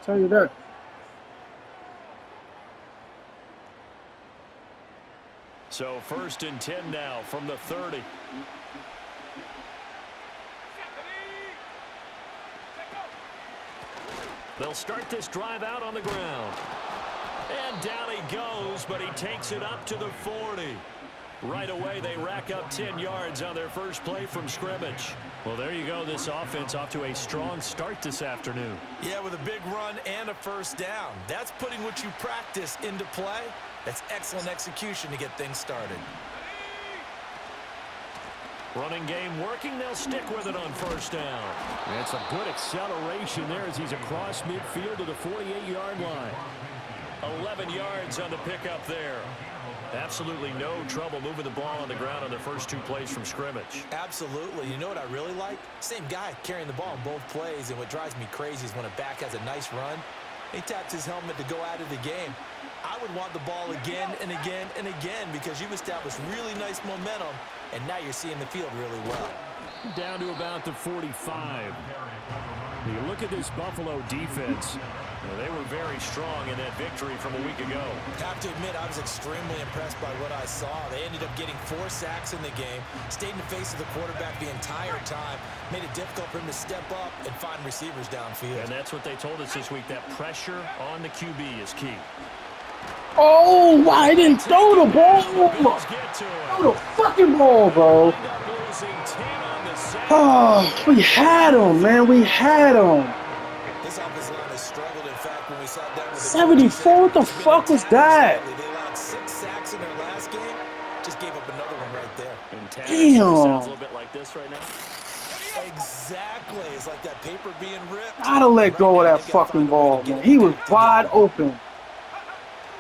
Tell you that. So 1st and 10 now from the 30. They'll start this drive out on the ground. And down he goes, but he takes it up to the 40. Right away, they rack up 10 yards on their first play from scrimmage. Well, there you go. This offense off to a strong start this afternoon. Yeah, with a big run and a first down. That's putting what you practice into play. That's excellent execution to get things started. Running game working. They'll stick with it on first down. And some good acceleration there as he's across midfield to the 48-yard line. 11 yards on the pickup there. Absolutely no trouble moving the ball on the ground on the first 2 plays from scrimmage. Absolutely. You know what I really like? Same guy carrying the ball in both plays, and what drives me crazy is when a back has a nice run, he taps his helmet to go out of the game. I would want the ball again and again and again because you've established really nice momentum, and now you're seeing the field really well. Down to about the 45. You look at this Buffalo defense. They were very strong in that victory from a week ago. Have to admit, I was extremely impressed by what I saw. They ended up getting 4 sacks in the game, stayed in the face of the quarterback the entire time, made it difficult for him to step up and find receivers downfield. And that's what they told us this week, that pressure on the QB is key. Oh, why I didn't throw the ball? Throw the fucking ball, bro. Oh, we had him, man. We had him. This offensive line has struggled. In fact, when we sat down with 74, what the fuck was that? They allowed 6 sacks in their last game. Just gave up another one right there. Damn. Sounds a little bit like this right now. Exactly. It's like that paper being ripped. Gotta let go of that fucking ball, man. He was wide open.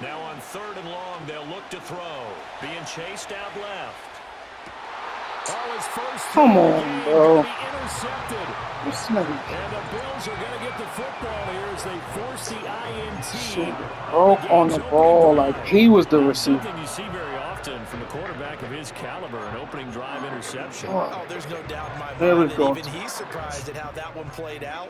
Now on 3rd and long, they'll look to throw. Being chased out left. Oh, his first Come on, bro. Intercepted. This nigga. And the Bills are going to get the football here as they force the INT. Broke on the ball like he was the receiver. Something you see very often from a quarterback of his caliber, an opening drive interception. Oh, there's no doubt in my There we mind go. that even he's surprised at how that one played out.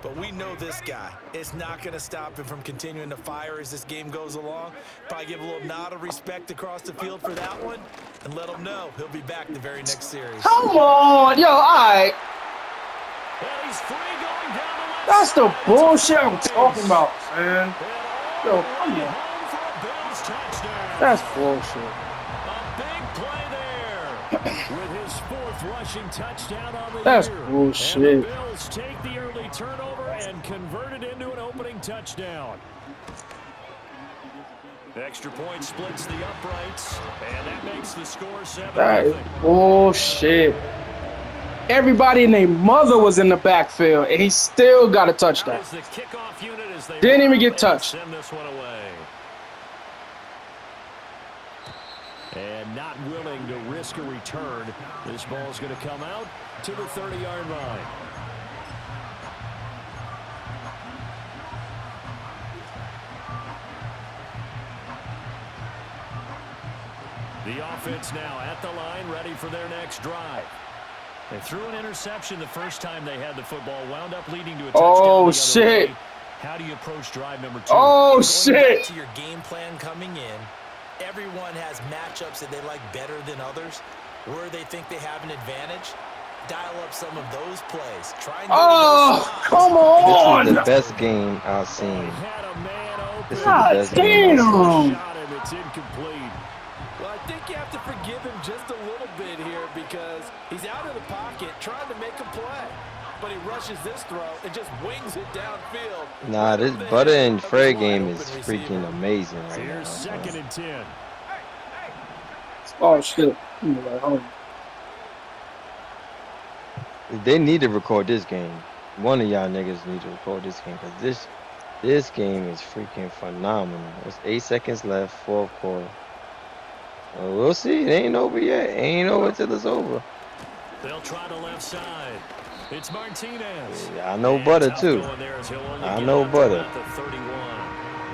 But we know this guy. It's not going to stop him from continuing to fire as this game goes along. Probably give a little nod of respect across the field for that one and let him know he'll be back the very next series. Come on, yo, all right. And he's free going down the left. That's the bullshit I'm talking about, man. Yo, come on. That's bullshit. A big play there with his 4th rushing touchdown on the That's year. bullshit. And the Bills take the early turnover and convert it into an opening touchdown. The extra point splits the uprights, and that makes the score 7-0. That is bullshit. Everybody and their mother was in the backfield, and he still got a touchdown. That is the kickoff unit as they Didn't even get touched. send this one away. And not willing to risk a return. This ball is going to come out to the 30-yard line. The offense now at the line, ready for their next drive. They threw an interception the first time they had the football, wound up leading to a touchdown. Oh, shit. How do you approach drive number 2? Oh, Going shit. back to your game plan coming in, everyone has matchups that they like better than others. Where they think they have an advantage, dial up some of those plays. Try and Oh, come on. This is the best game I've seen. Had a man open. This is the God best game. damn. Shot him. It's incomplete. Well, I think you have to forgive him just a little bit here because he's out of the pocket trying to make a play. But he rushes this throw and just wings it downfield. Nah, this Butter and Fred game is freaking amazing right Here's now. 2nd and 10. Oh, shit. They need to record this game. One of y'all niggas need to record this game because this game is freaking phenomenal. There's 8 seconds left, 4th quarter. We'll see. It ain't over yet. It ain't over till it's over. They'll try the left side. It's Martinez. Yeah, I know Butter too. I know Butter.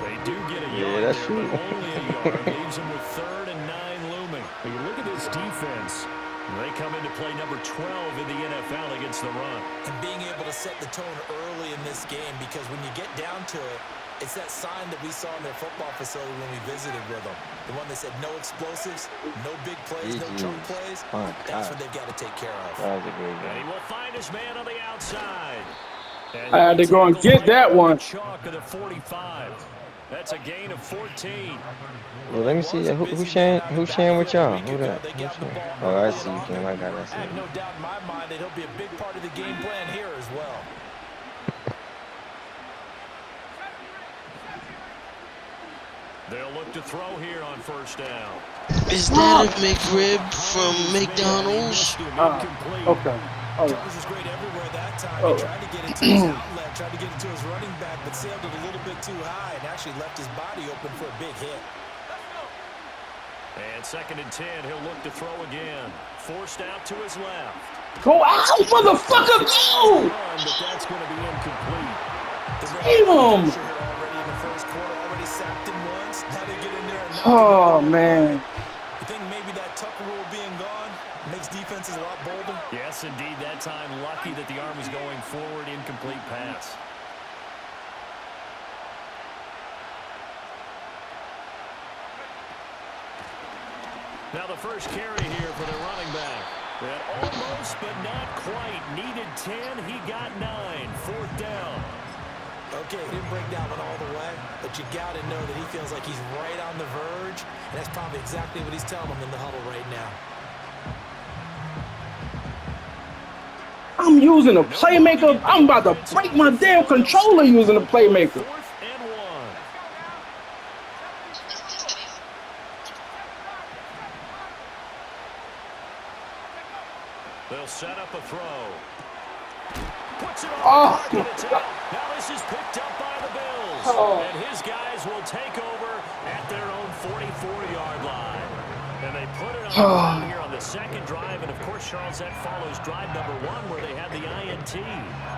They do get a Yeah, yard that's there, true. but only a yard. Leaves him with 3rd and 9 looming. But you look at this defense. They come into play number 12 in the NFL against the run. And being able to set the tone early in this game, because when you get down to it, it's that sign that we saw in their football facility when we visited with them. The one that said no explosives, no big plays, no chunk plays. That's what they've got to take care of. That was a great And he game. will find his man on the outside. And I had to go and get that one. Chalk of the 45. That's a gain of 14. Well, let me see. Who's sharing with y'all? Who that? Oh, I see you, Kim. I got that. I have no doubt in my mind that he'll be a big part of the game plan here as well. They'll look to throw here on first down. Is that a McRib from McDonald's? Okay. Oh. Jarvis was great everywhere that time. He tried to get it to his outlet, tried to get it to his running back, but sailed it a little bit too high and actually left his body open for a big hit. And 2nd and 10, he'll look to throw again. Forced out to his left. Go out, motherfucker, go! But that's going to be incomplete. Damn! Already in the first quarter, already sacked him once. Now they get in there and Oh, man. I think maybe that Tucker rule being gone makes defenses a lot bolder. Yes, indeed. That time, lucky that the arm was going forward. Incomplete pass. Now the first carry here for the running back. And almost, but not quite. Needed 10. He got 9. 4th down. Okay, he didn't break that one all the way, but you got to know that he feels like he's right on the verge, and that's probably exactly what he's telling them in the huddle right now. I'm using a playmaker. I'm about to break my damn controller using a playmaker. 4th and 1. They'll set up a throw. Puts it on. Now this is picked up by the Bills. And his guys will take over at their own 44-yard line. And they put it on the ground here on the second drive. And, of course, Charles, that follows drive number 1 where they had the INT.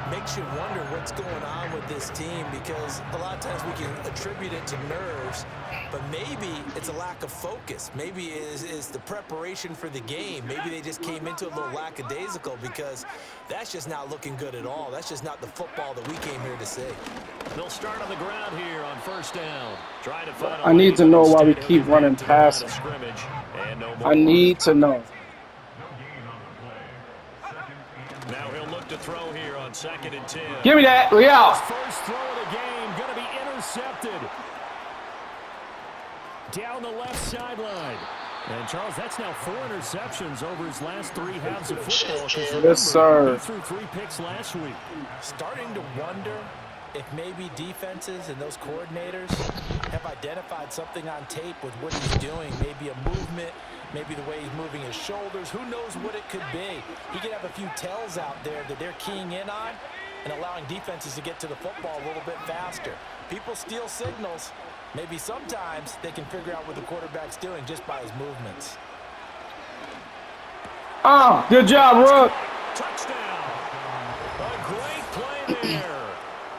Makes you wonder what's going on with this team, because a lot of times we can attribute it to nerves, but maybe it's a lack of focus. Maybe it is the preparation for the game. Maybe they just came into it a little lackadaisical, because that's just not looking good at all. That's just not the football that we came here to see. They'll start on the ground here on first down. Try to find I need to know why we keep running past him. I need to know. Now he'll look to throw here on 2nd and 10. Give me that. We out. First throw of the game going to be intercepted. Down the left sideline. And, Charles, that's now 4 interceptions over his last 3 halves of football. Yes, sir. He threw 3 picks last week. Starting to wonder if maybe defenses and those coordinators have identified something on tape with what he's doing. Maybe a movement, maybe the way he's moving his shoulders. Who knows what it could be? He could have a few tells out there that they're keying in on and allowing defenses to get to the football a little bit faster. People steal signals. Maybe sometimes they can figure out what the quarterback's doing just by his movements. Good job, Rook. Touchdown. A great play there.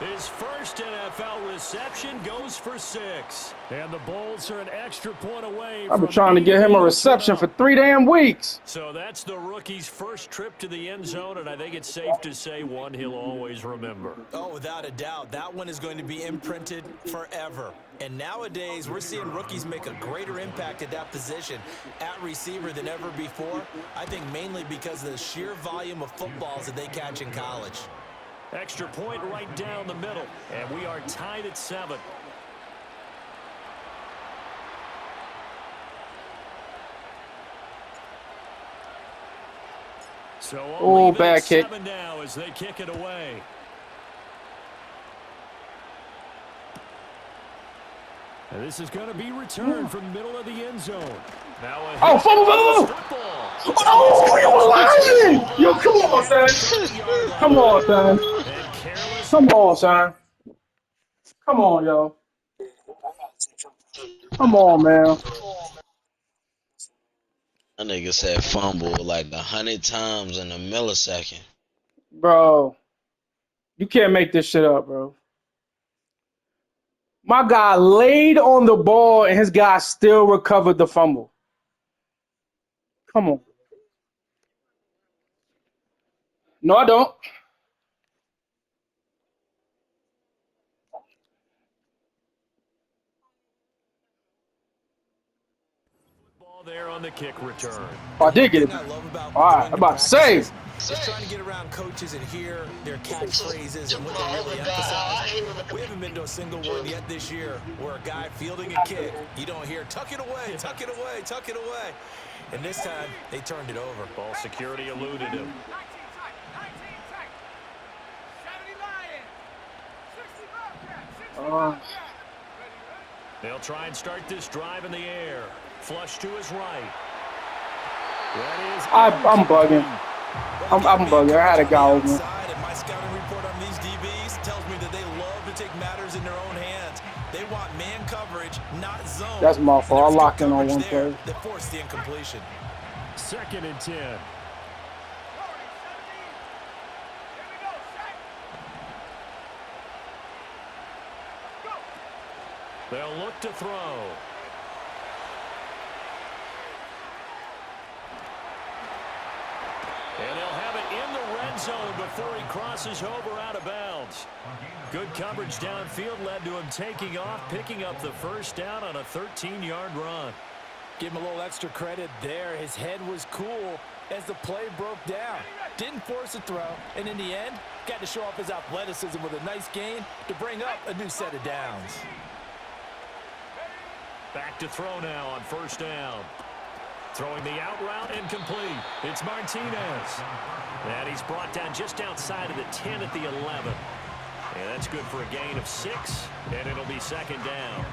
His first NFL reception goes for 6. And the Bulls are an extra point away. I've been trying to get him a reception for 3 damn weeks. So that's the rookie's first trip to the end zone, and I think it's safe to say one he'll always remember. Oh, without a doubt. That one is going to be imprinted forever. And nowadays, we're seeing rookies make a greater impact at that position at receiver than ever before. I think mainly because of the sheer volume of footballs that they catch in college. Extra point right down the middle, and we are tied at 7. So bad kick. 7 now as they kick it away. And this is going to be returned from the middle of the end zone. Now fumble! Oh, you're lying! Yo, come on, son. Come on, son. Come on, son. Come on, yo. Come on, man. That nigga said fumble like 100 times in a millisecond. Bro, you can't make this shit up, bro. My guy laid on the ball, and his guy still recovered the fumble. Come on. No, I don't. Ball there on the kick return. Oh, I did get it. I love about All right, going I'm to about to say. practices is trying to get around coaches and hear their catchphrases and what they really emphasize. We haven't been to a single one yet this year where a guy fielding a kick, you don't hear, tuck it away, tuck it away, tuck it away. And this time, they turned it over. Ball security eluded him. They'll try and start this drive in the air. Flush to his right. That is I'm bugging. I'm bugging. I had a guy over. And my scouting report on these DBs tells me that they love to take matters in their own hands. They want man coverage, not zone. That's my fault. I locked in on one play. That forced the incompletion. 2nd and 10. They'll look to throw. And he'll have it in the red zone before he crosses over out of bounds. Good coverage downfield led to him taking off, picking up the first down on a 13-yard run. Give him a little extra credit there. His head was cool as the play broke down. Didn't force a throw, and in the end, got to show off his athleticism with a nice gain to bring up a new set of downs. Back to throw now on 1st down. Throwing the out route incomplete. It's Martinez. And he's brought down just outside of the 10 at the 11. And that's good for a gain of 6, and it'll be 2nd down.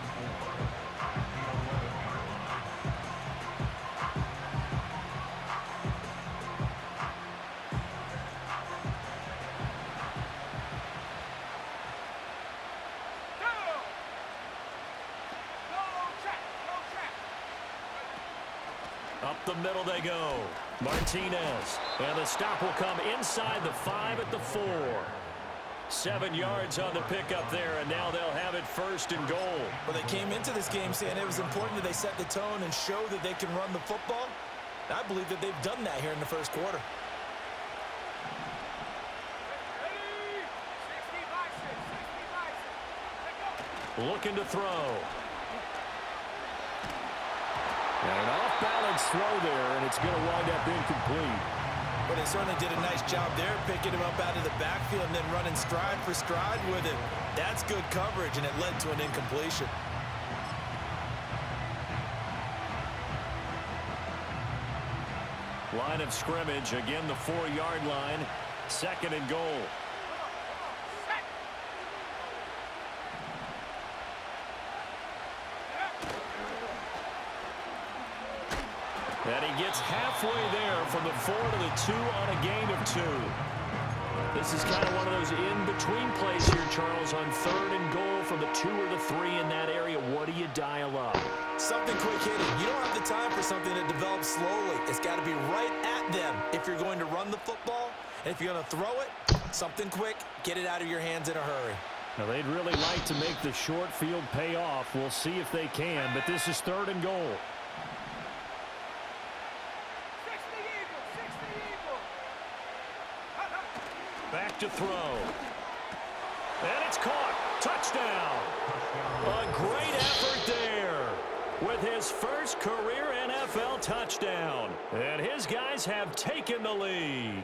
Up the middle they go. Martinez. And the stop will come inside the 5 at the 4. 7 yards on the pickup there, and now they'll have it 1st and goal. Well, they came into this game saying it was important that they set the tone and show that they can run the football. I believe that they've done that here in the 1st quarter. Looking to throw. And an off-balance throw there, and it's going to wind up incomplete. But they certainly did a nice job there, picking him up out of the backfield and then running stride for stride with him. That's good coverage, and it led to an incompletion. Line of scrimmage, again the 4-yard line. 2nd and goal. And he gets halfway there from the 4 to the 2 on a gain of 2. This is kind of one of those in-between plays here, Charles, on 3rd and goal from the 2 or the 3 in that area. What do you dial up? Something quick hitting. You don't have the time for something that develops slowly. It's got to be right at them if you're going to run the football. And if you're going to throw it, something quick, get it out of your hands in a hurry. Now, they'd really like to make the short field pay off. We'll see if they can, but this is 3rd and goal. Back to throw. And it's caught. Touchdown. A great effort there with his first career NFL touchdown. And his guys have taken the lead.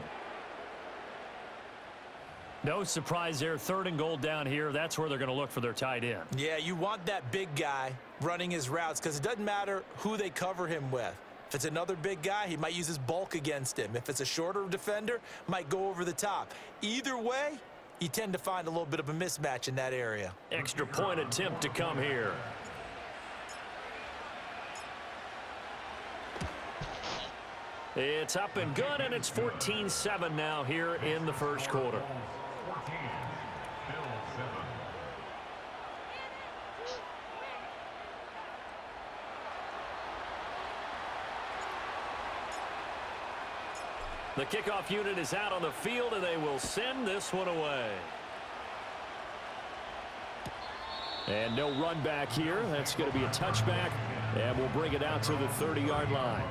No surprise there. 3rd and goal down here. That's where they're going to look for their tight end. Yeah, you want that big guy running his routes because it doesn't matter who they cover him with. If it's another big guy, he might use his bulk against him. If it's a shorter defender, might go over the top. Either way, you tend to find a little bit of a mismatch in that area. Extra point attempt to come here. It's up and good, and it's 14-7 now here in the 1st quarter. The kickoff unit is out on the field, and they will send this one away. And no run back here. That's going to be a touchback, and we'll bring it out to the 30-yard line.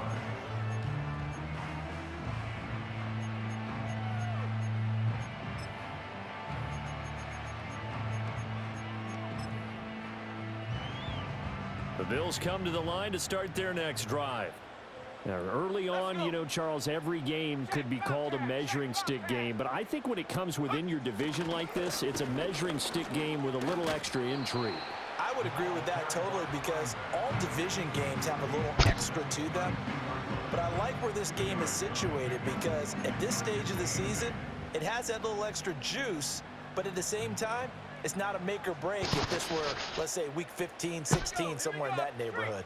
The Bills come to the line to start their next drive. Now, early on, you know, Charles, every game could be called a measuring stick game, but I think when it comes within your division like this, it's a measuring stick game with a little extra intrigue. I would agree with that totally because all division games have a little extra to them. But I like where this game is situated because at this stage of the season, it has that little extra juice, but at the same time, it's not a make or break if this were, let's say, week 15, 16, somewhere in that neighborhood.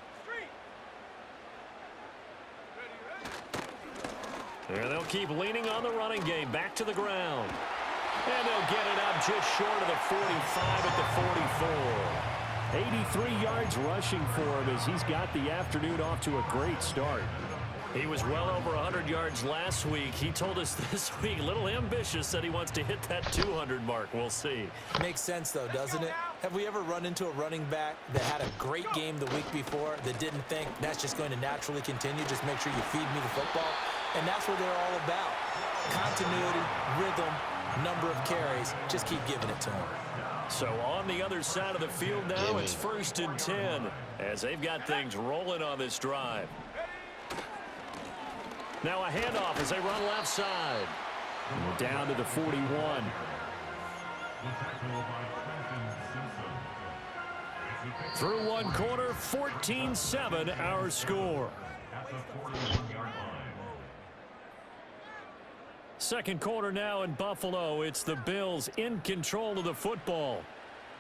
And they'll keep leaning on the running game. Back to the ground. And they'll get it up just short of the 45 at the 44. 83 yards rushing for him as he's got the afternoon off to a great start. He was well over 100 yards last week. He told us this week, a little ambitious, said he wants to hit that 200 mark. We'll see. Makes sense, though, doesn't it? Have we ever run into a running back that had a great game the week before that didn't think that's just going to naturally continue? Just make sure you feed me the football. And that's what they're all about. Continuity, rhythm, number of carries. Just keep giving it to them. So on the other side of the field now, it's 1st and 10 as they've got things rolling on this drive. Now a handoff as they run left side. And we're down to the 41. Through one quarter, 14-7 our score. Second quarter now in Buffalo. It's the Bills in control of the football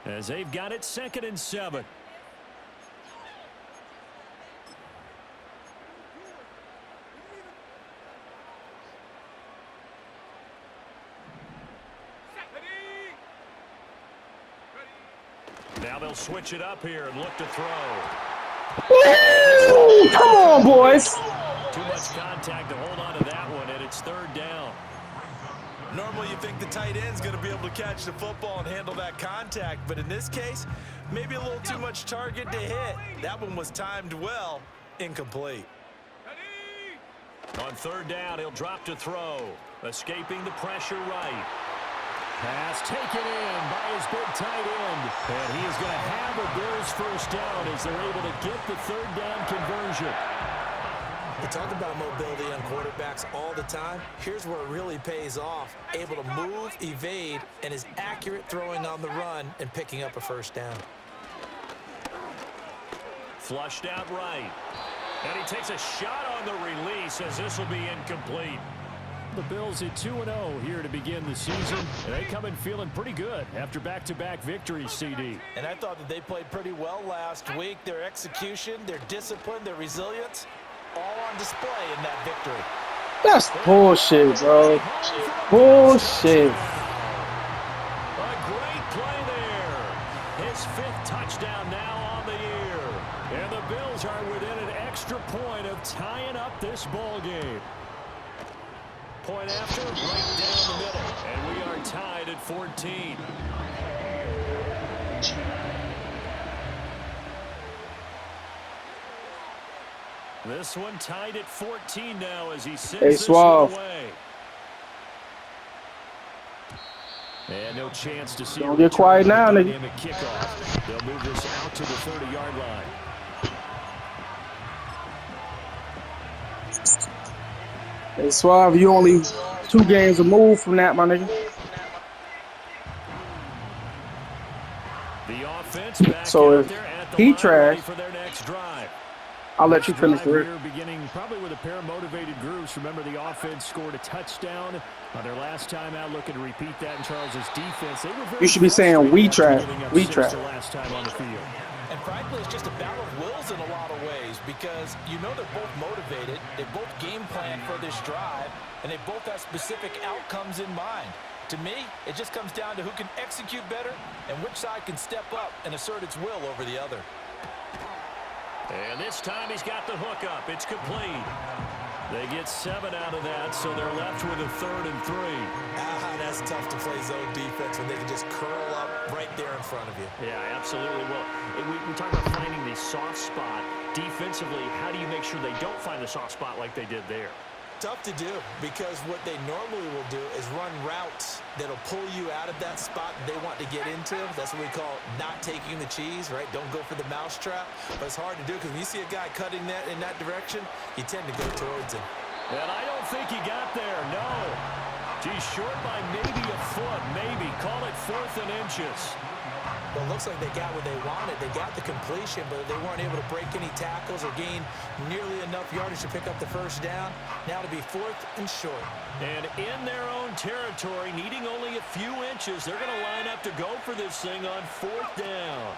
as they've got it 2nd and 7. Now they'll switch it up here and look to throw. Woo! Come on, boys. Too much contact to hold on to that one, and it's 3rd down. Normally you think the tight end's going to be able to catch the football and handle that contact, but in this case, maybe a little too much target to hit. That one was timed well, incomplete. On 3rd down, he'll drop to throw, escaping the pressure right. Pass taken in by his big tight end. And he is going to have a Bills 1st down as they're able to get the 3rd down conversion. We talk about mobility on quarterbacks all the time. Here's where it really pays off. Able to move, evade, and is accurate throwing on the run and picking up a 1st down. Flushed out right. And he takes a shot on the release as this will be incomplete. The Bills at 2-0 here to begin the season. And they come in feeling pretty good after back-to-back victories, CD. And I thought that they played pretty well last week. Their execution, their discipline, their resilience, all on display in that victory. That's bullshit, bro. Bullshit. A great play there. His 5th touchdown now on the year. And the Bills are within an extra point of tying up this ball game. Point after, right down the middle. And we are tied at 14. This one tied at 14 now as he sends this one away. And no chance to see. Don't get quiet now, nigga. Kickoff. They'll move this out to the 30-yard line. Hey, Suave, you only 2 games removed from that, my nigga. The offense back So out there at the he line trash, for their next drive. I'll let you finish Drive it. here beginning probably with a pair of motivated groups. Remember, the offense scored a touchdown on their last time out, looking to repeat that in Charles's defense. They were very You should be saying we frustrated trash. after giving up We 6 trash. the last time on the field. And frankly, it's just a battle of wills in a lot of ways because you know they're both motivated, they both game plan for this drive, and they both have specific outcomes in mind. To me, it just comes down to who can execute better and which side can step up and assert its will over the other. And this time he's got the hook up. It's complete. They get 7 out of that, so they're left with a 3rd and 3. That's tough to play zone defense when they can just curl up right there in front of you. Yeah, absolutely. Well, we talk about finding the soft spot. Defensively, how do you make sure they don't find the soft spot like they did there? Tough to do because what they normally will do is run routes that'll pull you out of that spot that they want to get into. That's what we call not taking the cheese, right? Don't go for the mousetrap. But it's hard to do because when you see a guy cutting that in that direction, you tend to go towards him. And I don't think he got there, no. He's short by maybe a foot, maybe. Call it 4th and inches. Well, it looks like they got what they wanted. They got the completion, but they weren't able to break any tackles or gain nearly enough yardage to pick up the first down. Now to be 4th and short. And in their own territory, needing only a few inches, they're going to line up to go for this thing on 4th down.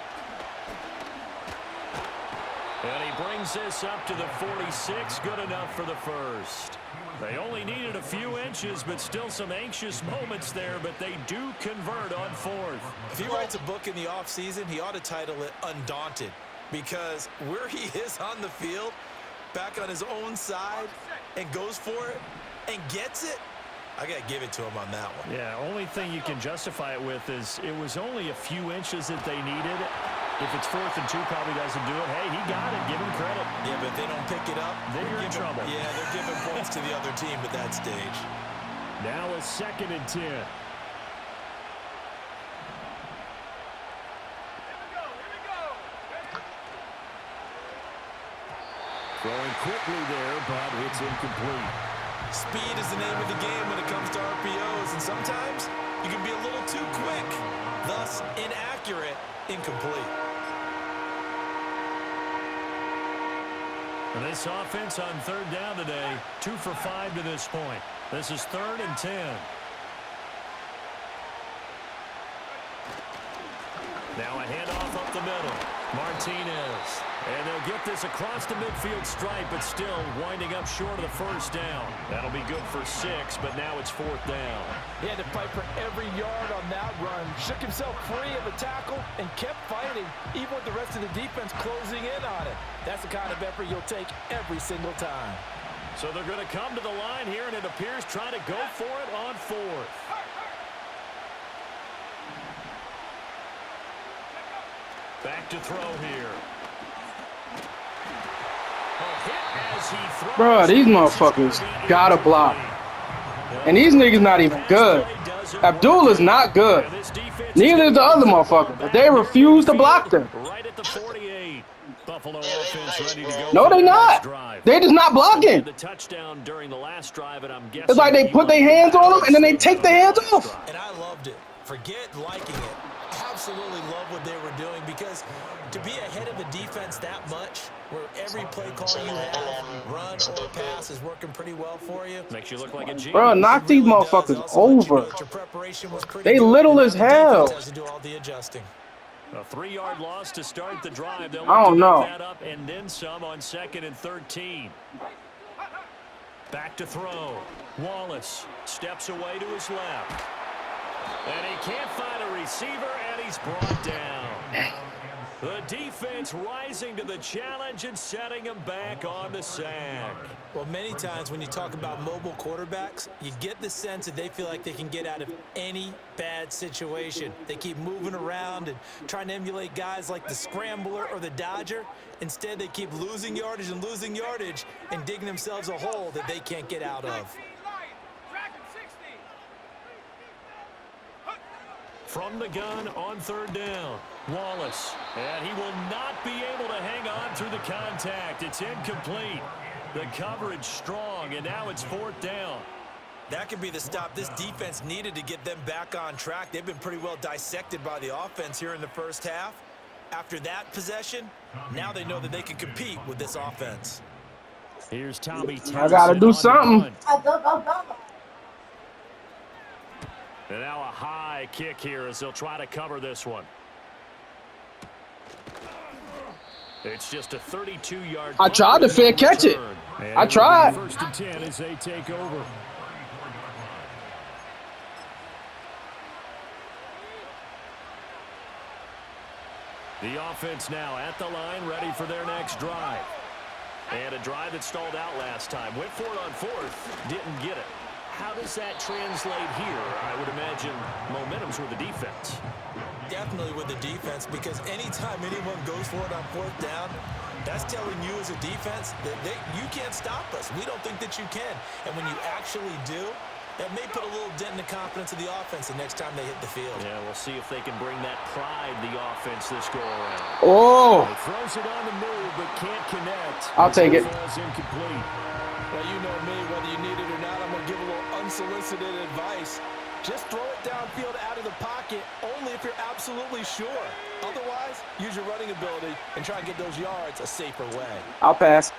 And he brings this up to the 46, good enough for the first. They only needed a few inches, but still some anxious moments there, but they do convert on 4th. If he writes a book in the offseason, he ought to title it Undaunted, because where he is on the field, back on his own side, and goes for it, and gets it, I got to give it to him on that one. Yeah, only thing you can justify it with is it was only a few inches that they needed. If it's 4th and 2, probably doesn't do it. Hey, he got it. Give him credit. Yeah, but if they don't pick it up, then you're in trouble. Yeah, they're giving points to the other team at that stage. Now a 2nd and 10. Throwing quickly there, but it's incomplete. Speed is the name of the game when it comes to RPOs, and sometimes you can be a little too quick, thus inaccurate, incomplete. And this offense on 3rd down today, 2 for 5 to this point. This is 3rd and 10. Now a handoff up the middle. Martinez. And they'll get this across the midfield stripe, but still winding up short of the first down. That'll be good for 6, but now it's 4th down. He had to fight for every yard on that run. Shook himself free of the tackle and kept fighting, even with the rest of the defense closing in on it. That's the kind of effort you'll take every single time. So they're going to come to the line here, and it appears trying to go for it on 4th. Back to throw here. Bro, these motherfuckers gotta block. And these niggas not even good. Abdul is not good. Neither is the other motherfucker. But they refuse to block them. Right at the 48. Buffalo offense ready to go. No, they not. They just not blocking. The touchdown during the last drive, and I'm guessing it's like they put their hands on them and then they take their hands off. And I loved it. Forget liking it. Absolutely love what they were doing, because to be ahead of a defense that much, where every play call you have, run or pass, is working pretty well for you. Makes you look like a genius. Bro, knock these motherfuckers over. They little as hell. A 3-yard loss to start the drive. They'll I don't know. That up and then some on 2nd and 13. Back to throw. Wallace steps away to his left. And he can't find a receiver, and he's brought down. The defense rising to the challenge and setting him back on the sack. Well, many times when you talk about mobile quarterbacks, you get the sense that they feel like they can get out of any bad situation. They keep moving around and trying to emulate guys like the Scrambler or the Dodger. Instead, they keep losing yardage and digging themselves a hole that they can't get out of. From the gun on 3rd down, Wallace. And he will not be able to hang on through the contact. It's incomplete. The coverage strong, and now it's 4th down. That could be the stop this defense needed to get them back on track. They've been pretty well dissected by the offense here in the first half. After that possession, now they know that they can compete with this offense. Here's Tommy. I got to do something. And now a high kick here as they'll try to cover this one. It's just a 32-yard. I tried to fair catch it. I tried. 1st and 10 as they take over. The offense now at the line, ready for their next drive. And a drive that stalled out last time. Went for it on 4th. Didn't get it. how does that translate here? I would imagine momentum's with the defense. Definitely with the defense, because anytime anyone goes for it on 4th down, that's telling you as a defense that you can't stop us. We don't think that you can. And when you actually do, that may put a little dent in the confidence of the offense the next time they hit the field. Yeah, we'll see if they can bring that pride the offense this go-around. Oh! He throws it on the move, but can't connect. I'll take it. Falls incomplete. Well, you know me, whether you need it or not, I'm going to give a little unsolicited advice. Just throw it downfield out of the pocket only if you're absolutely sure. Otherwise, use your running ability and try and get those yards a safer way. I'll pass.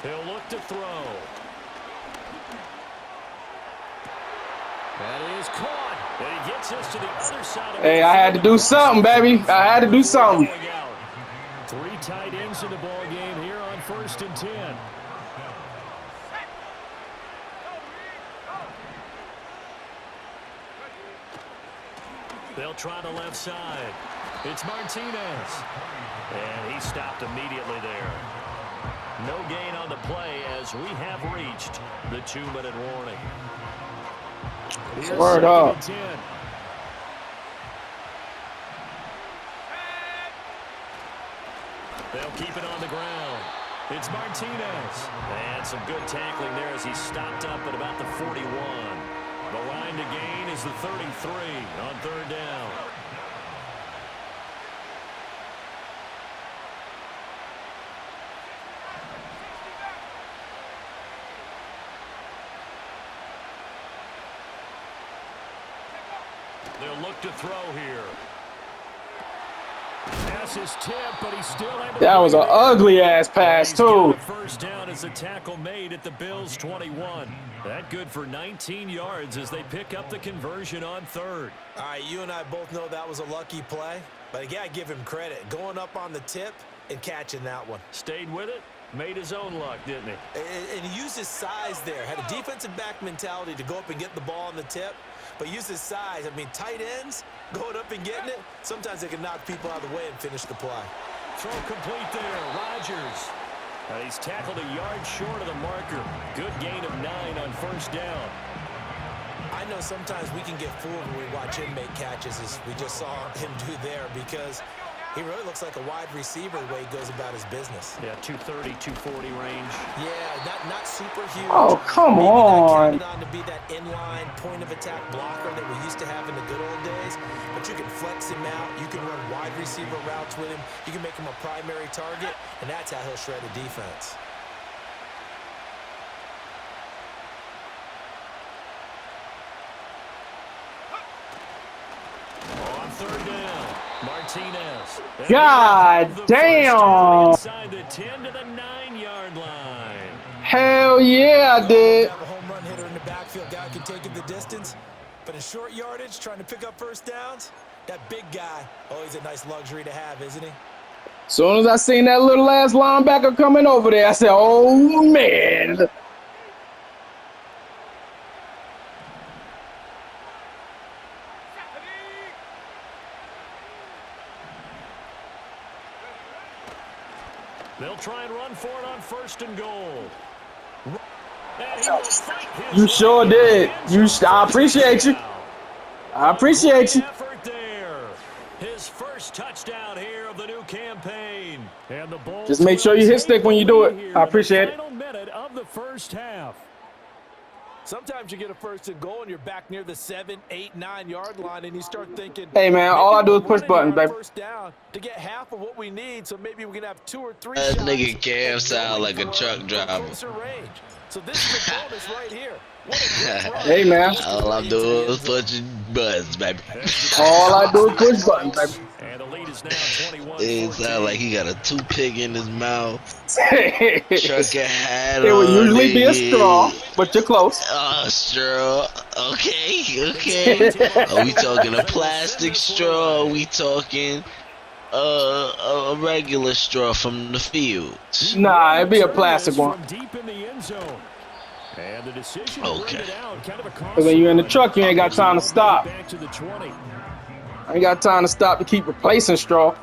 He'll look to throw. That is caught. And he gets us to the other side of Hey, I had to do something, baby. I had to do something. 3 tight ends in the ball game here on 1st and 10. They'll try the left side. It's Martinez. And he stopped immediately there. No gain on the play as we have reached the 2-minute warning. Here's Word up. 2nd and 10. They'll keep it on the ground. It's Martinez. And some good tackling there as he stopped up at about the 41. The line to gain is the 33 on 3rd down. They'll look to throw here. Pass is tipped, but he still had to. That was an ugly ass pass too. First down as a tackle made at the Bills' 21. That good for 19 yards as they pick up the conversion on 3rd. All right, you and I both know that was a lucky play, but again, I give him credit. Going up on the tip and catching that one. Stayed with it, made his own luck, didn't he? And he used his size there. Had a defensive back mentality to go up and get the ball on the tip, but used his size. I mean, tight ends going up and getting it, sometimes they can knock people out of the way and finish the play. Throw complete there, Rodgers. He's tackled a yard short of the marker. Good gain of 9 on 1st down. I know sometimes we can get fooled when we watch him make catches, as we just saw him do there, because he really looks like a wide receiver the way he goes about his business. Yeah, 230, 240 range. Yeah, not super huge. Oh, come Maybe on. not counted on to be that inline point-of-attack blocker that we used to have in the good old days, but you can flex him out. You can run wide receiver routes with him. You can make him a primary target, and that's how he'll shred a defense. On 3rd down, Martinez. God damn. Inside the 10 to the 9-yard line. Hell yeah, I did. Have a home run hitter in the backfield, guy can take it the distance, but in short yardage, trying to pick up 1st downs, that big guy, oh, he's a nice luxury to have, isn't he? Soon as I seen that little ass linebacker coming over there, I said, oh, man. They'll try and run for it on 1st and goal. And he will fight his You sure way did. in. I appreciate you. I appreciate you. Effort there. His first touchdown here of the new campaign. And the Bulls Just make sure you hit stick when you do it. here I in the appreciate it. final minute of the 1st half. Sometimes you get a 1st and goal and you're back near the 7, 8, 9-yard line and you start thinking, Hey, man, all I do is maybe push we're buttons, running baby. on 1st down to get half of what we need, so maybe we can have 2 or 3 That shots nigga Cam and sound like a from truck driver. closer range. So this is a bonus right here. What a great run. Hey, man. All I'm doing is pushing buttons, baby. All I do is push buttons, baby. And the lead is now 21-14. It sound like he got a toothpick in his mouth. It Trucker hat would on usually be a it. straw, but you're close. Oh, straw. Okay. Are we talking a plastic straw? Or are we talking a regular straw from the field? Nah, it'd be a plastic one. From deep in the end zone. And the decision to Okay. bring it out, kind of a Because when you're in the truck, you ain't got time to stop. back to the 20. I ain't got time to stop to keep replacing straw.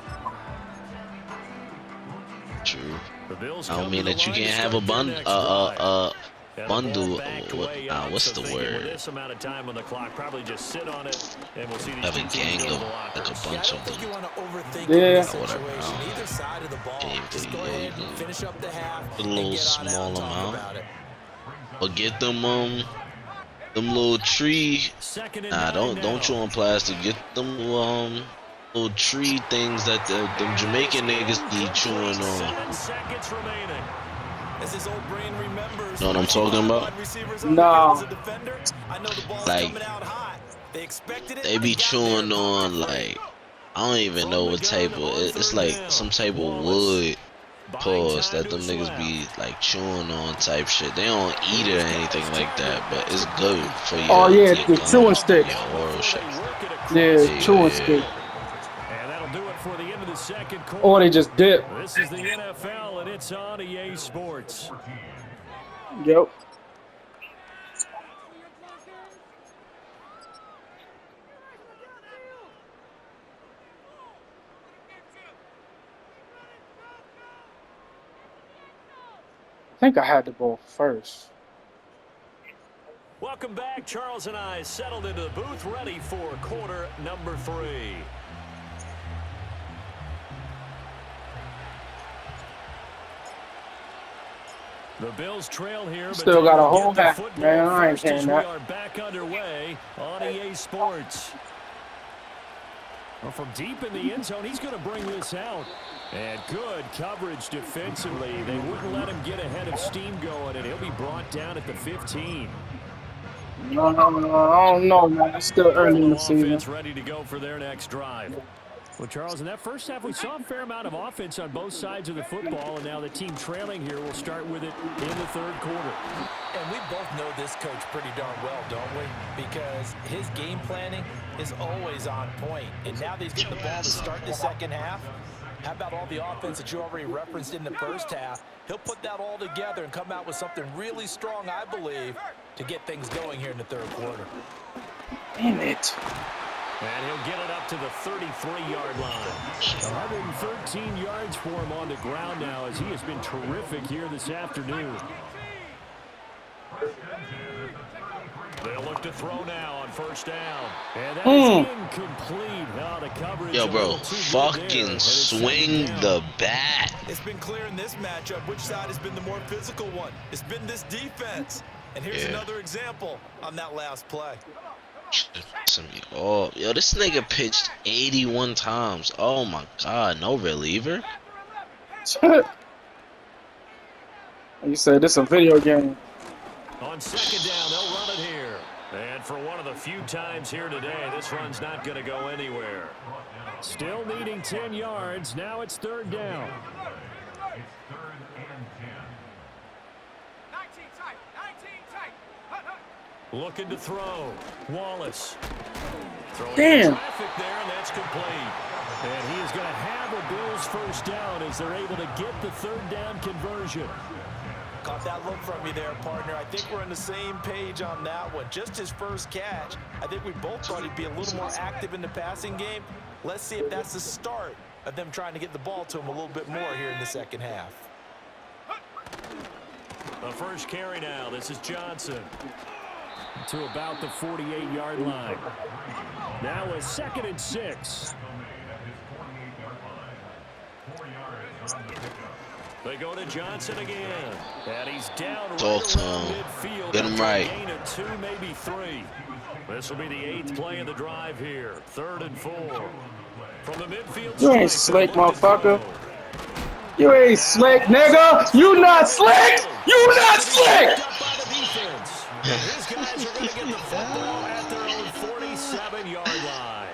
True. The Bills I don't come mean to the that you line can't to have a start their bun next drive. bundle. Backed way up, What's so the thinking with word? this amount of time on the clock, probably just sit on it, and we'll see these Have two a teams gang go to of the like a lockers. Yeah, I bunch don't of think you them. want to overthink Yeah. the situation. Either side of the ball. Just go ahead and finish up the half A and little get on out small and talk amount. about it. But get them little tree. Second and Nah, 9 don't chew now. on plastic. Get them little tree things that them Jamaican niggas be chewing on. 7 seconds remaining. As his old brain remembers, Know what I'm when I see talking my about? wide receivers on the Nah. field as a defender, I know the ball's Like, coming out hot. They expected it. they be got there chewing and popped on it free. like I don't even know what type of it's like some type of wood pause that them niggas be like chewing on type shit. They don't eat it or anything like that, but it's good for Oh your yeah, the gum, chewing stick. your oral shit. Yeah, Yeah, chewing yeah. stick. And that'll do it for the end of the second quarter. Or they just dip. This is the NFL, and it's on EA Sports. Yep. I think I had the ball first. Welcome back. Charles and I settled into the booth, ready for quarter number 3. The Bills trail here, but Still they got a will whole get the half, football man. I ain't first as saying we that. are back underway on EA Sports. Well, from deep in the end zone, he's going to bring this out. And good coverage defensively. They wouldn't let him get ahead of steam going, and he'll be brought down at the 15. No, I don't know, man. It's still early in the season. Offense ready to go for their next drive. Well, Charles, in that first half, we saw a fair amount of offense on both sides of the football, and now the team trailing here will start with it in the third quarter. And we both know this coach pretty darn well, don't we? Because his game planning is always on point. And now that he's getting the ball to start the second half, how about all the offense that you already referenced in the first half? He'll put that all together and come out with something really strong, I believe, to get things going here in the third quarter. Damn it. And he'll get it up to the 33-yard line. 113 yards for him on the ground now as he has been terrific here this afternoon. They'll look to throw now on first down. And that is incomplete. Oh, the coverage. Yo, bro, fucking swing the bat. It's been clear in this matchup which side has been the more physical one. It's been this defense. And here's another example on that last play. Oh, yo, this nigga pitched 81 times. Oh my god, no reliever? You said this is a video game. On second down, they'll run it here. And for one of the few times here today, this run's not going to go anywhere. Still needing 10 yards. Now it's third down. Looking to throw. Wallace. Throwing traffic there, and that's complete. And he is going to have a Bills first down as they're able to get the third down conversion. Caught that look from you there, partner. I think we're on the same page on that one. Just his first catch. I think we both thought he'd be a little more active in the passing game. Let's see if that's the start of them trying to get the ball to him a little bit more here in the second half. The first carry now. This is Johnson. To about the 48-yard line. Now a 2nd and 6. They go to Johnson again. And he's down Talk right to around him. midfield. Get him right. Gain of 2, maybe 3. This will be the 8th play of the drive here. 3rd and 4. From the midfield. You ain't slick, motherfucker. You ain't slick, nigga. You not slick. You not slick. These guys are going to get the football at their own 47-yard line.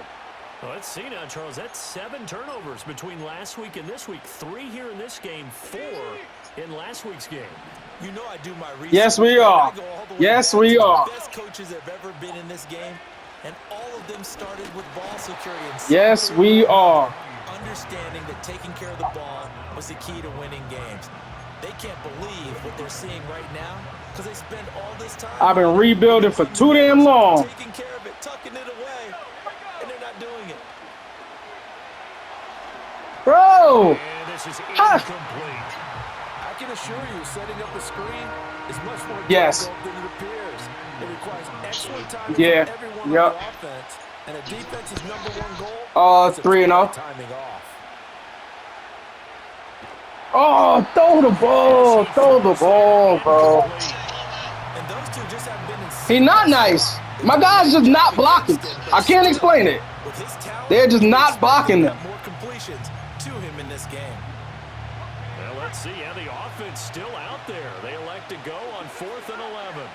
Well, let's see now, Charles. That's 7 turnovers between last week and this week. 3 here in this game, 4 in last week's game. You know I do my research. Yes, we are. Yes, we are. The best coaches have ever been in this game, and all of them started with ball security. Yes, we are. Understanding that taking care of the ball was the key to winning games. They can't believe what they're seeing right now because they spend all this time. I've been rebuilding for too damn long. Taking care of it, tucking it away, and they're not doing it. Bro. And this is incomplete. I can assure you, setting up a screen is much more Yes. difficult than it appears. It requires excellent timing Yeah. from everyone Yep. on the offense, and a defense's #1 goal is to 3-0. timing off. Oh, throw the ball, bro. And those two just haven't been in He's not nice. My guy's just not blocking. I can't explain it. With his talent, They're just not expect blocking to them. have more completions to him in this game. Well, let's see how the offense still out there. They elect to go on 4th and 11.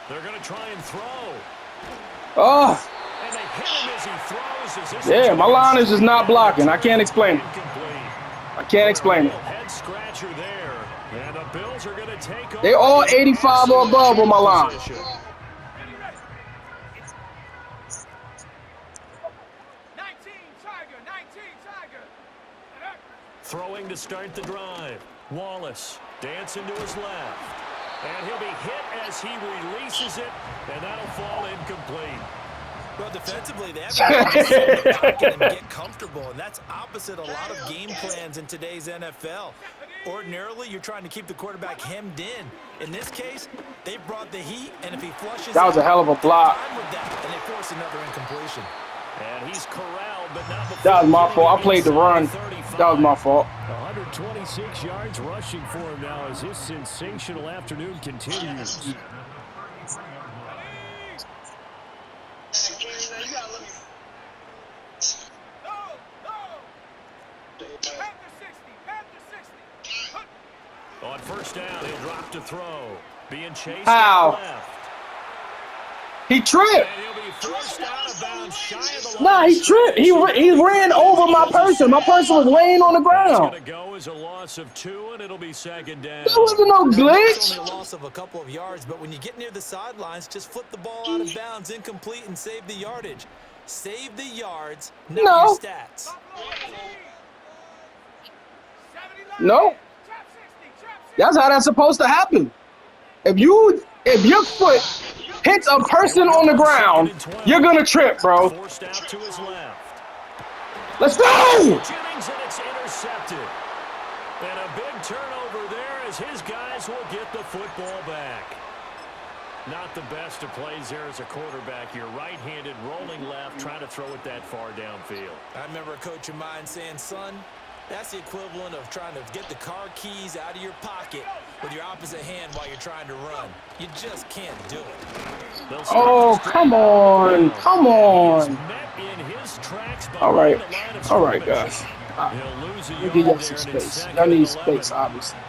They're going to try and throw. Oh, And they hit him as he throws. Is this yeah, my line is just not blocking. I can't explain it. incomplete? I can't explain it. Head scratcher there. And the Bills are going to take over. They all 85 or above on my line. Position. Throwing to start the drive. Wallace dancing to his left. And he'll be hit as he releases it. And that'll fall incomplete. Well, defensively, they have to just sit in the pocket and get comfortable, and that's opposite a lot of game plans in today's NFL. Ordinarily, you're trying to keep the quarterback hemmed in. In this case, they brought the heat, and if he flushes That was a hell of a block. they're fine with that, and they force another incompletion. And he's corralled, but not before That was my getting fault. I him played the inside run. 35. That was my fault. 126 yards rushing for him now as his sensational afternoon continues. On first down, he'll drop to throw. Being chased How? left. He tripped. And he'll be forced out of bounds shy of the Nah, line. he tripped. He ran over my person. My person was laying on the It's ground. going to go as a loss of 2, and it'll be second down. There wasn't no It's glitch. only a loss of a couple of yards, but when you get near the sidelines, just flip the ball out of bounds, incomplete, and save the yardage. Save the yards, not No. your stats. No. That's how that's supposed to happen. If your foot hits a person on the ground, you're gonna trip, bro. Forced out to his left. Let's go. Jennings, and it's intercepted. And a big turnover there as his guys will get the football back. Not the best of plays there as a quarterback. You're right-handed, rolling left, trying to throw it that far downfield. I remember a coach of mine saying, son, that's the equivalent of trying to get the car keys out of your pocket with your opposite hand while you're trying to run. You just can't do it. They'll start Oh, this come drive. on. Come on. Met in his tracks All right. behind the line of All right, scrimmage. guys. He'll lose a Let me yard give y'all there, some and it's space. second Y'all and need 11. space, obviously.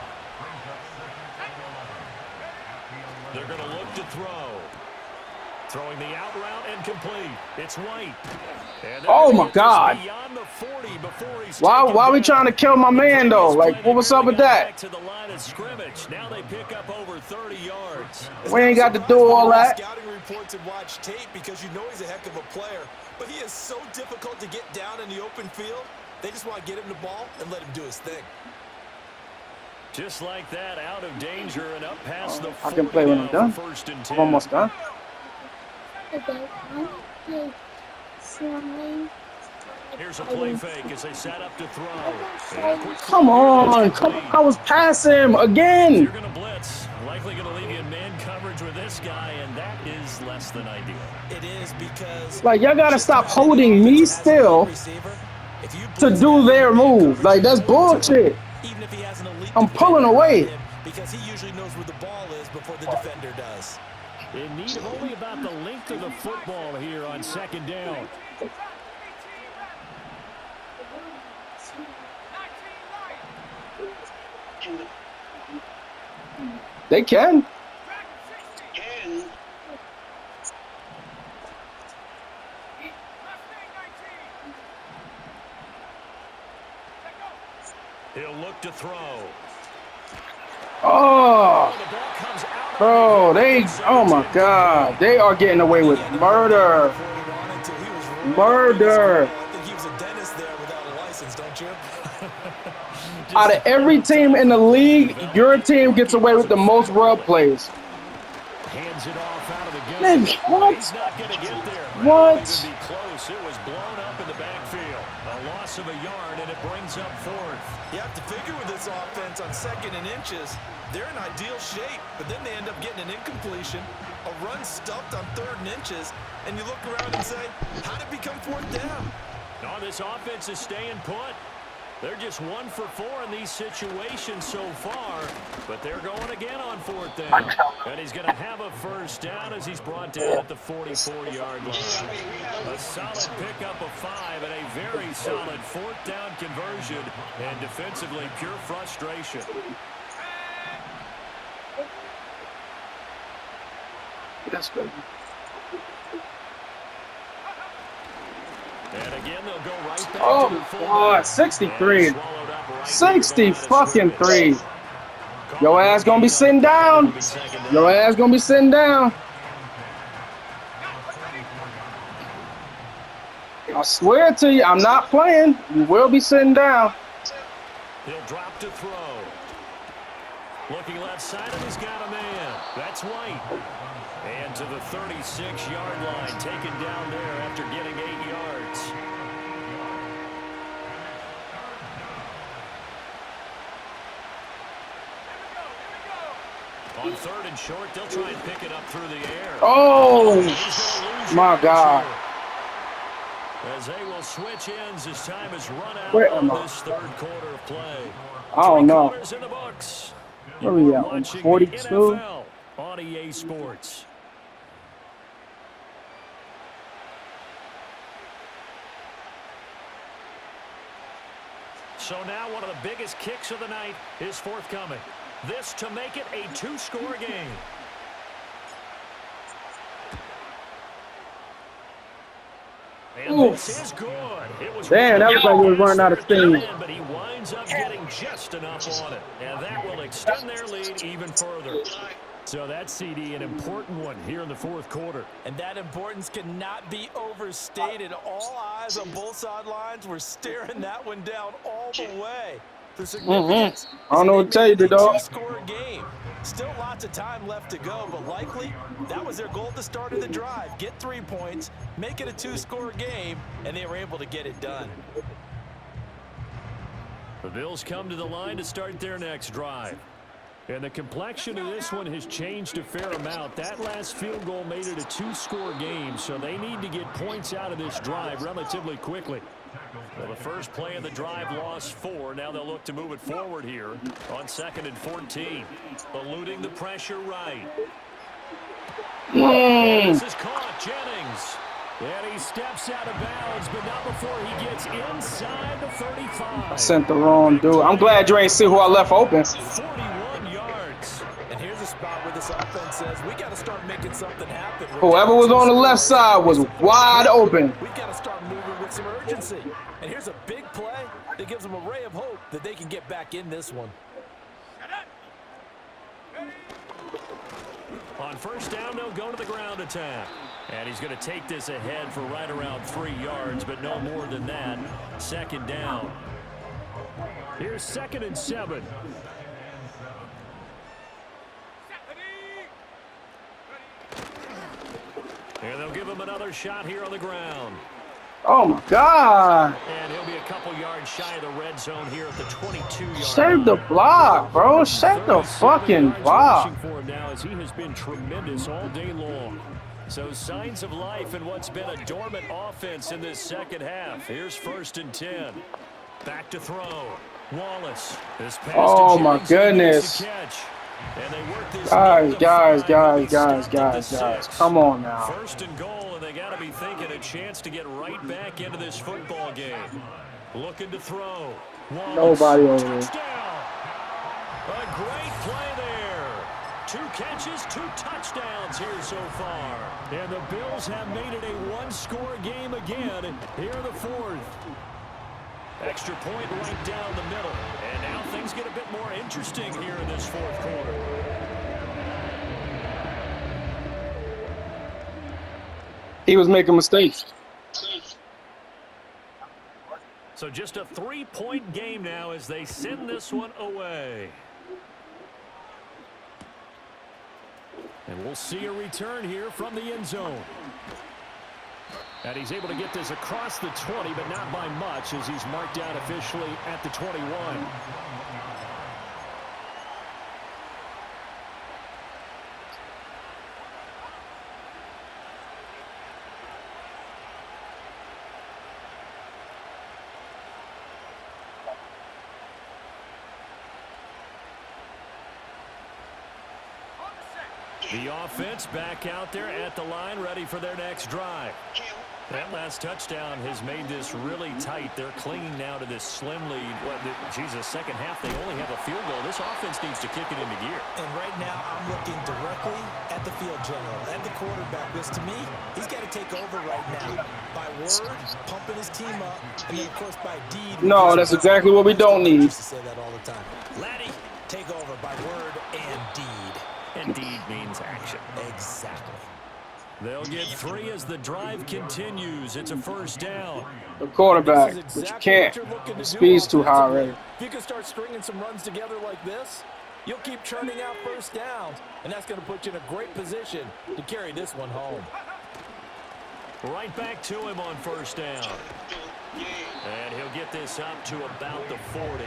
They're going to look to throw. Throwing the out route and complete. It's White. And Oh, my just God. beyond the 40 before he's Why taken we down. trying to kill my man, though? Like, what was up with that? Back to the line of scrimmage. Now they pick up over 30 yards. We ain't got to do all that. Scouting reports and watch tape because you know he's a heck of a player, but he is so difficult to get down in the open field. They just want to get him the ball and let him do his thing. Just like that, out of danger and up past the 40 I can play when I'm now for done. first and 10. I'm almost done. Here's a play fake as they set up to throw. And a quick Come throw here on. that's Come on. complete. I was past him again. You're going to blitz. Likely going to leave you in man coverage with this guy, and that is less than ideal. It is because Like, y'all got to stop holding me still to do their move. Like, that's bullshit. even if he has an elite I'm pulling defender away. around him, because he usually knows where the ball is before the defender does. In need of only about the length of the football here on second down. They can. He'll look to throw. Oh, The ball comes out. bro, oh my God. They are getting away with murder. Murder. I think he was a dentist there without a license, don't you? Out of every team in the league, your team gets away with the most rub plays. Hands it off out of the gun. Man, what? He's not going to get there. What? Might even be close. It was blown up in the backfield. A loss loss of a yard, and it brings up fourth. You have to figure with this offense on 2nd and inches, they're in ideal shape, but then they end up getting an incompletion, a run stuffed on 3rd and inches, and you look around and say, how did it become 4th down? No, this offense is staying put. They're just 1 for 4 in these situations so far, but they're going again on 4th down. And he's going to have a first down as he's brought down at the 44-yard line. A solid pickup of 5 and a very solid 4th down conversion, and defensively pure frustration. That's good. And again, they'll go right back Oh, to the full God, back. 63. And swallowed up right 60 fucking there. 3. Your ass gonna be sitting down. Your ass gonna be sitting down. I swear to you, I'm not playing. You will be sitting down. He'll drop to throw. Looking left side, and he's got a man. That's White. And to the 36-yard line, taken down there after getting 8 yards. On 3rd and short, they'll try and pick it up through the air. Oh, He's gonna lose my yards God. here. As they will switch ends as time has run out Where on am I? this 3rd quarter of play. I don't know. 3 quarters in the books. Where we at? Watching the 42? NFL on EA Sports. So now one of the biggest kicks of the night is forthcoming. This to make it a 2-score game. And Oof. this is good. It was Damn, that was like we was running out of steam. But he winds up getting just enough on it. And that will extend their lead even further. So that CD, an important one here in the 4th quarter. And that importance cannot be overstated. All eyes on both sidelines were staring that one down all the way. The significance I don't know what to tell you, big dog. 2-score game. Still lots of time left to go, but likely that was their goal at the start of the drive. Get 3 points, make it a 2-score game, and they were able to get it done. The Bills come to the line to start their next drive. And the complexion of this one has changed a fair amount. That last field goal made it a 2-score game, so they need to get points out of this drive relatively quickly. Well, the first play of the drive lost 4. Now they'll look to move it forward here on 2nd and 14. Eluding the pressure right. This is caught, Jennings. And he steps out of bounds, but not before he gets inside the 35. I sent the wrong dude. I'm glad you ain't see who I left open. 41 yards. And here's a spot where this offense says we got to start making something happen. Whoever was on the left side was wide open. We got to start moving with some urgency. And here's a big play that gives them a ray of hope that they can get back in this one. On first down, they'll go to the ground attack. And he's going to take this ahead for right around 3 yards, but no more than that. 2nd down. Here's 2nd and 7. And they'll give him another shot here on the ground. Oh, my God. And he'll be a couple yards shy of the red zone here at the 22-yard line. Save the block, bro. Save the fucking block. For him now, as he has been tremendous all day long. So signs of life in what's been a dormant offense in this second half. Here's 1st and 10. Back to throw. Wallace. This pass Oh, to my Jennings, goodness. he gets the catch. And they work this Guys. Come on now. 1st and goal, and they got to be thinking a chance to get right back into this football game. Looking to throw. Wallace. Nobody over there. Touchdown. A great play there. 2 catches, 2 touchdowns here so far. And the Bills have made it a 1-score game again here in the 4th. Extra point right down the middle. And now things get a bit more interesting here in this 4th quarter. He was making mistakes. So just a 3-point game now as they send this one away. And we'll see a return here from the end zone. And he's able to get this across the 20, but not by much as he's marked down officially at the 21. The offense back out there at the line, ready for their next drive. That last touchdown has made this really tight. They're clinging now to this slim lead. Jesus, second half, they only have a field goal. This offense needs to kick it into gear. And right now, I'm looking directly at the field general, at the quarterback. Because to me, he's got to take over right now. By word, pumping his team up, and then, of course, by deed. No, that's exactly what we don't need. I used to say that all the time. Laddie, take over by word and deed. And deed means action. Exactly. They'll get 3 as the drive continues. It's a first down. The quarterback, but you can't. The speed's too high already. If you can start stringing some runs together like this, you'll keep churning out first downs, and that's going to put you in a great position to carry this one home. Right back to him on first down. And he'll get this up to about the 40.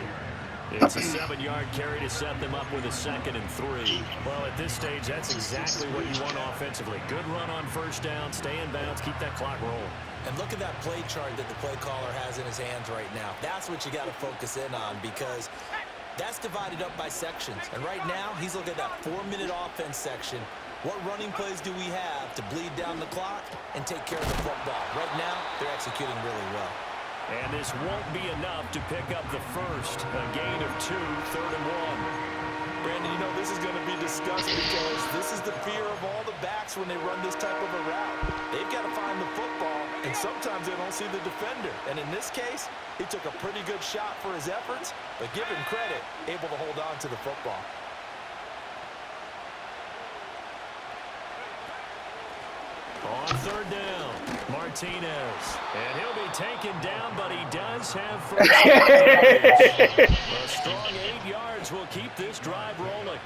It's a 7-yard carry to set them up with a 2nd and 3. Well, at this stage, that's exactly what you want offensively. Good run on first down, stay in bounds, keep that clock rolling. And look at that play chart that the play caller has in his hands right now. That's what you got to focus in on because that's divided up by sections. And right now, he's looking at that 4-minute offense section. What running plays do we have to bleed down the clock and take care of the football? Right now, they're executing really well. And this won't be enough to pick up the first. A gain of 2, 3rd and 1. Brandon, you know this is going to be discussed because this is the fear of all the backs when they run this type of a route. They've got to find the football, and sometimes they don't see the defender. And in this case, he took a pretty good shot for his efforts, but give him credit, able to hold on to the football. On 3rd down, Martinez. And he'll be taken down, but he does have first down. A strong 8 yards will keep this drive rolling.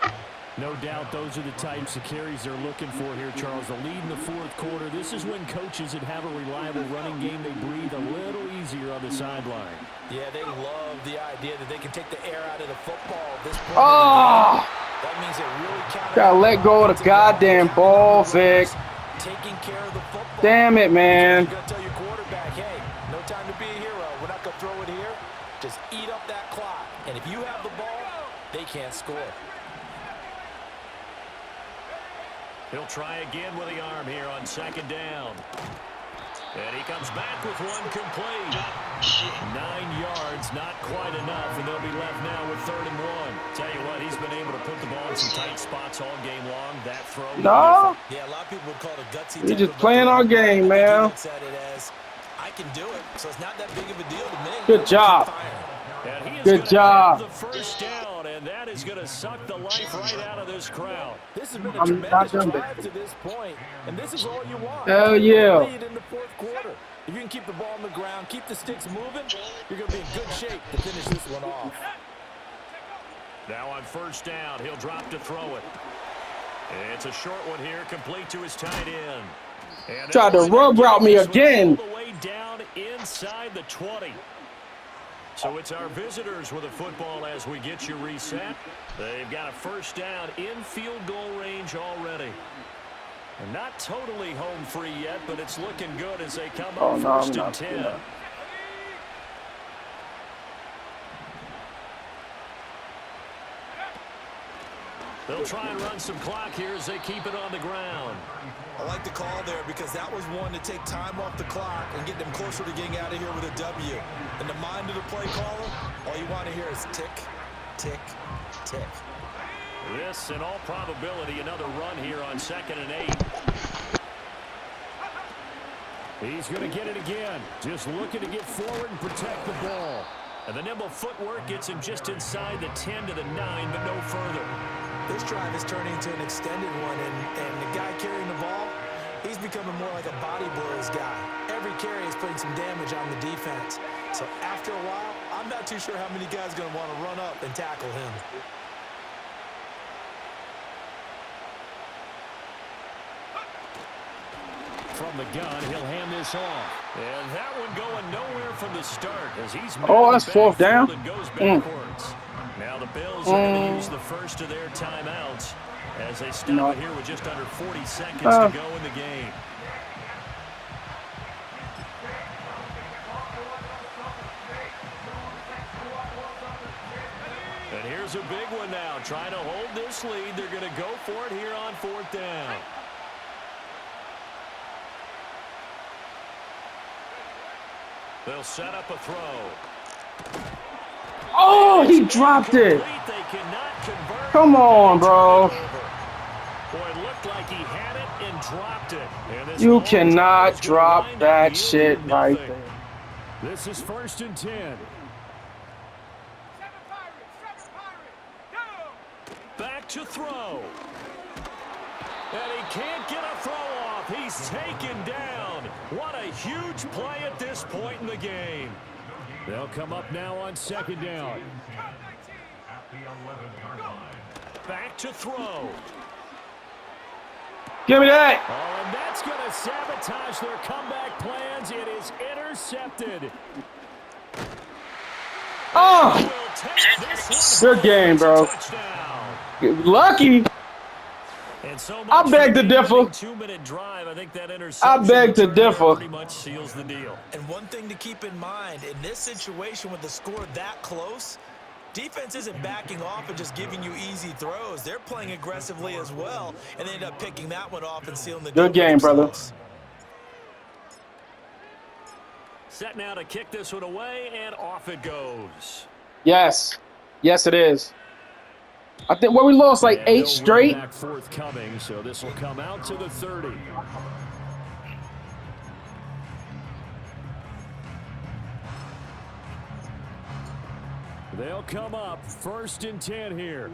No doubt those are the types of carries they're looking for here, Charles. The lead in the 4th quarter. This is when coaches that have a reliable running game, they breathe a little easier on the sideline. Yeah, they love the idea that they can take the air out of the football at this point. Oh! That means they really count. Gotta let go of the goddamn ball, Vic. Taking care of the football. Damn it, man. You gotta tell your quarterback, hey, no time to be a hero. We're not gonna throw it here. Just eat up that clock. And if you have the ball, they can't score. He'll try again with the arm here on 2nd down. And he comes back with one complete. 9 yards, not quite enough, and they'll be left now with 3rd and 1. Tell you what, he's been able to put the ball in some tight spots all game long. That throw. No. Yeah, a lot of people would call it a gutsy. We just playing our game, man. Looks at it as, I can do it, so it's not that big of a deal to me. Good job. And he is Good job. The first down, and that is going to suck the life right out of this crowd. This has been a I'm not tremendous done drive with to this point, and this is all you want. Hell yeah. Lead in the 4th quarter. If you can keep the ball on the ground, keep the sticks moving, you're going to be in good shape to finish this one off. Now on first down, he'll drop to throw it. It's a short one here, complete to his tight end. And Tried to rub route me again. All the way down inside the 20. So it's our visitors with a football as we get you reset. They've got a first down in field goal range already. And not totally home free yet, but it's looking good as they come up first and 10. They'll try and run some clock here as they keep it on the ground. I like the call there because that was one to take time off the clock and get them closer to getting out of here with a W. In the mind of the play caller, all you want to hear is tick, tick, tick. This, in all probability, another run here on 2nd and 8. He's going to get it again. Just looking to get forward and protect the ball. And the nimble footwork gets him just inside the 10 to the 9, but no further. This drive is turning into an extended one, and the guy carrying the ball, he's becoming more like a body blows guy. Every carry is putting some damage on the defense. So after a while, I'm not too sure how many guys are going to want to run up and tackle him. from the gun. He'll hand this off. And that one going nowhere from the start as he's Oh, that's fourth down. and goes backwards. Now the Bills are going to use the first of their timeouts as they stop it here with just under 40 seconds to go in the game. And here's a big one now. Trying to hold this lead. They're going to go for it here on fourth down. They'll set up a throw. Oh, he dropped it. Come on, bro. Boy, it looked like he had it and dropped it. And You cannot drop that shit right there. This is 1st and 10. Back to throw. And he can't get a throw off. He's taken down. What a huge play at this point in the game. They'll come up now on 2nd down. Back to throw. Give me that. Oh, and that's going to sabotage their comeback plans. It is intercepted. Oh, good game, bro. Lucky. And so I beg to differ. 2-minute drive. I think that I beg to differ. pretty much seals the deal. And one thing to keep in mind, in this situation with the score that close, defense isn't backing off and just giving you easy throws. They're playing aggressively as well, and they end up picking that one off and sealing the deal. Good game, brother. Set now to kick this one away, and off it goes. Yes. Yes, it is. I think we lost like 8 straight. Back forthcoming, so this will come out to the 30. They'll come up 1st and 10 here.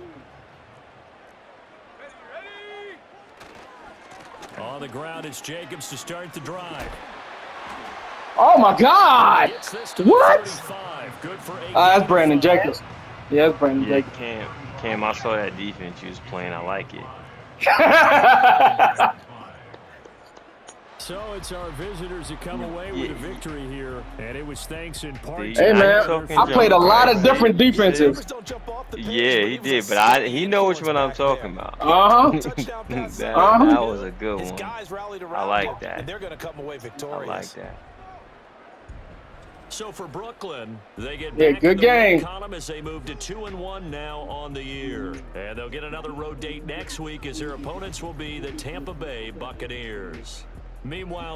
On the ground, it's Jacobs to start the drive. Oh my God! What? Good for That's Brandon Jacobs. Yeah, that's Brandon Yeah, Jacobs. Cam, I saw that defense you was playing. I like it. So it's our visitors who come away with a victory here, and it was thanks in part. Hey man, I played a lot of different defenses. Yeah, he did, but he know which one I'm talking about. That was a good one. I like that. They're going to come away victorious. I like that. So for Brooklyn, they get Yeah, back good in the game. win column as they move to 2-1 now on the year. And they'll get another road date next week as their opponents will be the Tampa Bay Buccaneers. Meanwhile,